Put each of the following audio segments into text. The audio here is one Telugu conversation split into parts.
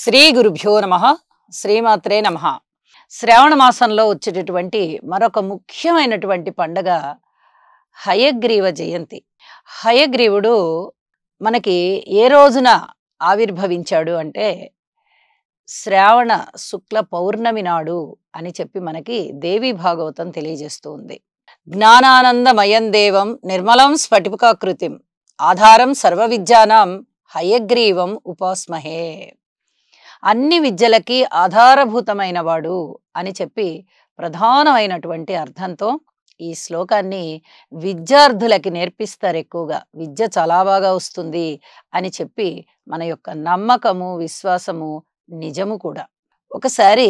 శ్రీ గురుభ్యో నమః. శ్రీమాత్రే నమః. శ్రావణ మాసంలో వచ్చేటటువంటి మరొక ముఖ్యమైనటువంటి పండగ హయగ్రీవ జయంతి. హయగ్రీవుడు మనకి ఏ రోజున ఆవిర్భవించాడు అంటే శ్రావణ శుక్ల పౌర్ణమి నాడు అని చెప్పి మనకి దేవి భాగవతం తెలియజేస్తూ ఉంది. జ్ఞానానందమయం దేవం నిర్మలం స్ఫటికాకృతిం ఆధారం సర్వ విద్యానాం హయగ్రీవం ఉపాస్మహే. అన్ని విద్యలకి ఆధారభూతమైన వాడు అని చెప్పి ప్రధానమైనటువంటి అర్థంతో ఈ శ్లోకాన్ని విద్యార్థులకి నేర్పిస్తారు. ఎక్కువగా విద్య చాలా బాగా వస్తుంది అని చెప్పి మన యొక్క నమ్మకము, విశ్వాసము నిజము కూడా. ఒకసారి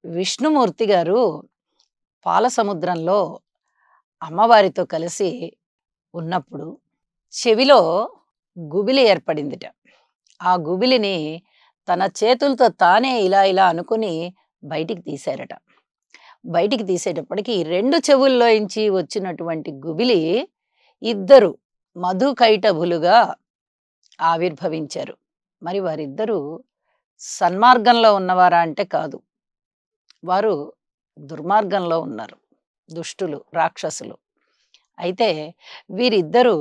విష్ణుమూర్తి గారు పాల సముద్రంలో అమ్మవారితో కలిసి ఉన్నప్పుడు చెవిలో గుబిలి ఏర్పడిందిట. ఆ గుబిలిని తన చేతులతో తానే ఇలా ఇలా అనుకుని బయటికి తీశారట. బయటికి తీసేటప్పటికి రెండు చెవుల్లోంచి వచ్చినటువంటి గుబిలి ఇద్దరు మధుకైటభులుగా ఆవిర్భవించారు. మరి వారిద్దరూ సన్మార్గంలో ఉన్నవారా అంటే కాదు, వారు దుర్మార్గంలో ఉన్నారు, దుష్టులు, రాక్షసులు. అయితే వీరిద్దరూ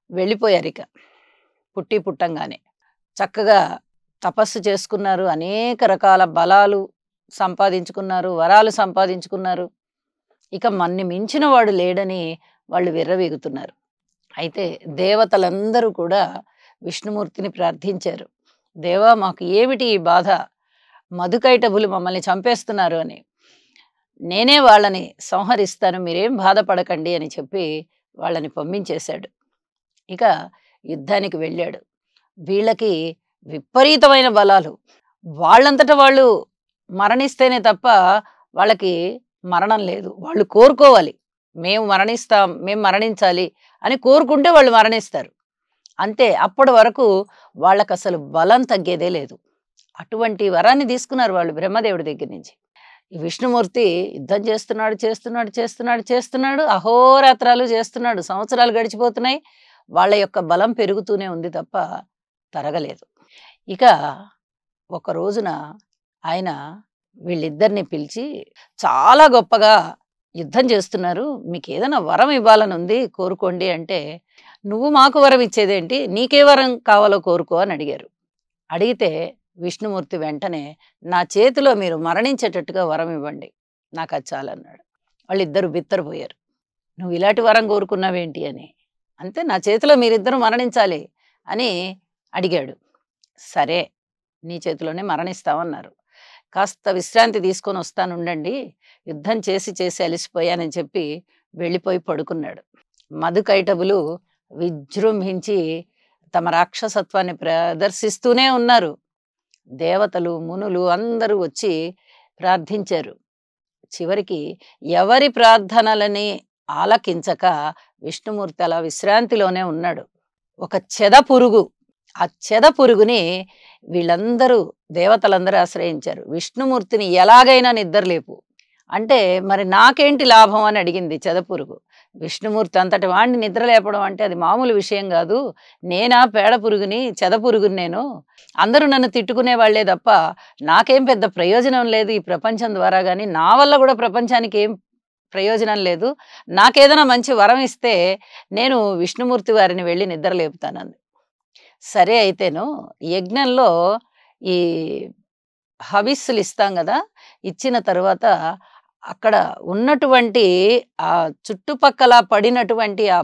వెళ్ళిపోయారు. ఇక పుట్టి పుట్టంగానే చక్కగా తపస్సు చేసుకున్నారు, అనేక రకాల బలాలు సంపాదించుకున్నారు, వరాలు సంపాదించుకున్నారు. ఇక మన్ని మించిన వాడు లేడని వాళ్ళు విర్రవీగుతున్నారు. అయితే దేవతలందరూ కూడా విష్ణుమూర్తిని ప్రార్థించారు, దేవా మాకు ఏమిటి ఈ బాధ, మధుకైటభులు మమ్మల్ని చంపేస్తున్నారు అని, నేనే వాళ్ళని సంహరిస్తాను, మీరేం బాధపడకండి అని చెప్పి వాళ్ళని పంపించేశాడు. ఇక యుద్ధానికి వెళ్ళాడు. వీళ్ళకి విపరీతమైన బలాలు, వాళ్ళంతటా వాళ్ళు మరణిస్తేనే తప్ప వాళ్ళకి మరణం లేదు. వాళ్ళు కోరుకోవాలి, మేము మరణిస్తాం, మేము మరణించాలి అని కోరుకుంటే వాళ్ళు మరణిస్తారు అంతే. అప్పటి వరకు వాళ్ళకి అసలు బలం తగ్గేదే లేదు. అటువంటి వరాన్ని తీసుకున్నారు వాళ్ళు బ్రహ్మదేవుడి దగ్గర నుంచి. ఈ విష్ణుమూర్తి యుద్ధం చేస్తున్నాడు, అహోరాత్రాలు చేస్తున్నాడు. సంవత్సరాలు గడిచిపోతున్నాయి, వాళ్ళ యొక్క బలం పెరుగుతూనే ఉంది తప్ప తరగలేదు. ఇక ఒక రోజున ఆయన వీళ్ళిద్దరిని పిలిచి చాలా గొప్పగా యుద్ధం చేస్తున్నారు, మీకు ఏదైనా వరం ఇవ్వాలని ఉంది కోరుకోండి అంటే, నువ్వు మాకు వరం ఇచ్చేదేంటి, నీకే వరం కావాలో కోరుకో అని అడిగారు. అడిగితే విష్ణుమూర్తి వెంటనే నా చేతిలో మీరు మరణించేటట్టుగా వరం ఇవ్వండి, నాకు అది చాలన్నాడు. వాళ్ళిద్దరూ బిత్తరపోయారు, నువ్వు ఇలాంటి వరం కోరుకున్నావేంటి అని. అంతే, నా చేతిలో మీరిద్దరూ మరణించాలి అని అడిగాడు. సరే నీ చేతిలోనే మరణిస్తామన్నారు. కాస్త విశ్రాంతి తీసుకొని వస్తానుండండి, యుద్ధం చేసి అలసిపోయానని చెప్పి వెళ్ళిపోయి పడుకున్నాడు. మధుకైటభులు విజృంభించి తమ రాక్షసత్వాన్ని ప్రదర్శిస్తూనే ఉన్నారు. దేవతలు, మునులు అందరూ వచ్చి ప్రార్థించారు. చివరికి ఎవరి ప్రార్థనలని ఆలకించక విష్ణుమూర్తి అలా విశ్రాంతిలోనే ఉన్నాడు. ఒక చెద పురుగు, ఆ చెద పురుగుని వీళ్ళందరూ దేవతలందరూ ఆశ్రయించారు. విష్ణుమూర్తిని ఎలాగైనా నిద్రలేపు అంటే, మరి నాకేంటి లాభం అని అడిగింది చెదపురుగు. విష్ణుమూర్తి అంతటి వాడిని నిద్రలేపడం అంటే అది మామూలు విషయం కాదు, నేనా పేడ పురుగుని, చెదపురుగుని, నేను అందరూ నన్ను తిట్టుకునే వాళ్లే తప్ప నాకేం పెద్ద ప్రయోజనం లేదు ఈ ప్రపంచం ద్వారా, కానీ నా వల్ల కూడా ప్రపంచానికి ఏం ప్రయోజనం లేదు, నాకేదైనా మంచి వరం ఇస్తే నేను విష్ణుమూర్తి వారిని వెళ్ళి నిద్రలేపుతానంది. సరే అయితేను యజ్ఞంలో ఈ హవిస్సులు ఇస్తాం కదా, ఇచ్చిన తర్వాత అక్కడ ఉన్నటువంటి ఆ చుట్టుపక్కల పడినటువంటి ఆ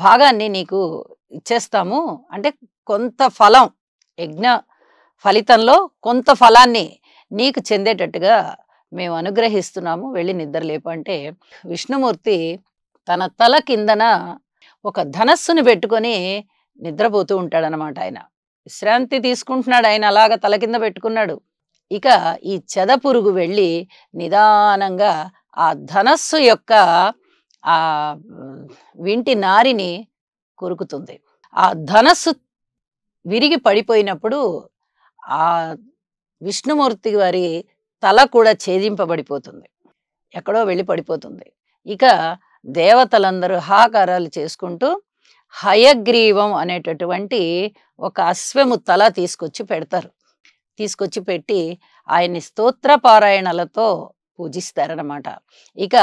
భాగాన్ని నీకు ఇచ్చేస్తాము, అంటే కొంత ఫలం, యజ్ఞ ఫలితంలో కొంత ఫలాన్ని నీకు చెందేటట్టుగా మేము అనుగ్రహిస్తున్నాము, వెళ్ళి నిద్రలేపు అంటే, విష్ణుమూర్తి తన తల కిందన ఒక ధనస్సుని పెట్టుకొని నిద్రపోతూ ఉంటాడనమాట. ఆయన విశ్రాంతి తీసుకుంటున్నాడు, ఆయన అలాగ తల కింద పెట్టుకున్నాడు. ఇక ఈ చెదపురుగు వెళ్ళి నిదానంగా ఆ ధనస్సు యొక్క ఆ వింటి నారిని కొరుకుతుంది. ఆ ధనస్సు విరిగి పడిపోయినప్పుడు ఆ విష్ణుమూర్తి వారి తల కూడా ఛేదింపబడిపోతుంది, ఎక్కడో వెళ్ళి పడిపోతుంది. ఇక దేవతలందరూ హాకారాలు చేసుకుంటూ హయగ్రీవం అనేటటువంటి ఒక అశ్వము తల తీసుకొచ్చి పెడతారు. తీసుకొచ్చి పెట్టి ఆయన్ని స్తోత్ర పారాయణలతో పూజిస్తారన్నమాట. ఇక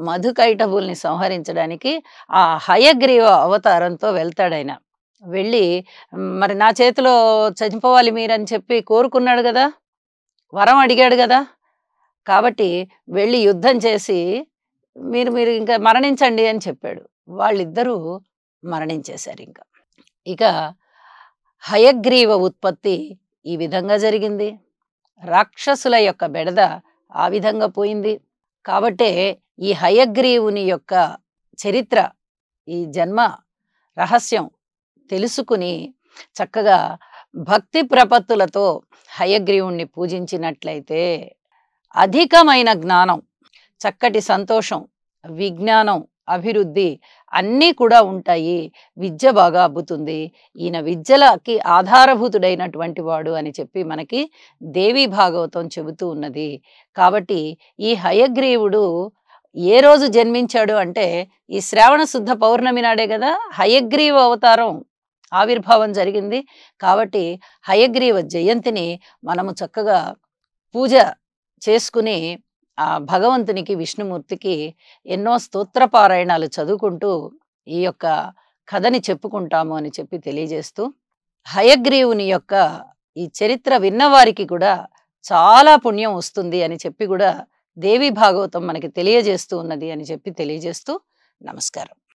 మధుకైటభుల్ని సంహరించడానికి ఆ హయగ్రీవ అవతారంతో వెళ్తాడాయన. వెళ్ళి మరి నా చేతిలో చనిపోవాలి మీరని చెప్పి కోరుకున్నాడు గదా! వరం అడిగాడు గదా! కాబట్టి వెళ్ళి యుద్ధం చేసి మీరు మీరు ఇంకా మరణించండి అని చెప్పాడు. వాళ్ళిద్దరూ మరణించేశారింక. ఇక హయగ్రీవ ఉత్పత్తి ఈ విధంగా జరిగింది. రాక్షసుల యొక్క బెడద ఆ విధంగా పోయింది. కాబట్టే ఈ హయగ్రీవుని యొక్క చరిత్ర, ఈ జన్మ రహస్యం తెలుసుకుని చక్కగా భక్తి ప్రపత్తులతో హయగ్రీవుణ్ణి పూజించినట్లయితే అధికమైన జ్ఞానం, చక్కటి సంతోషం, విజ్ఞానం, అభివృద్ధి అన్నీ కూడా ఉంటాయి. విద్య బాగా అబ్బుతుంది. ఈయన విద్యలకి ఆధారభూతుడైనటువంటి వాడు అని చెప్పి మనకి దేవీ భాగవతం చెబుతూ ఉన్నది. కాబట్టి ఈ హయగ్రీవుడు ఏ రోజు జన్మించాడు అంటే ఈ శ్రావణ శుద్ధ పౌర్ణమి నాడే కదా హయగ్రీవ అవతారం ఆవిర్భావం జరిగింది. కాబట్టి హయగ్రీవ జయంతిని మనము చక్కగా పూజ చేసుకుని ఆ భగవంతునికి, విష్ణుమూర్తికి ఎన్నో స్తోత్రపారాయణాలు చదువుకుంటూ ఈ యొక్క కథని చెప్పుకుంటాము అని చెప్పి తెలియజేస్తూ, హయగ్రీవుని యొక్క ఈ చరిత్ర విన్నవారికి కూడా చాలా పుణ్యం వస్తుంది అని చెప్పి కూడా దేవీ భాగవతం మనకి తెలియజేస్తూ ఉన్నది అని చెప్పి తెలియజేస్తూ నమస్కారం.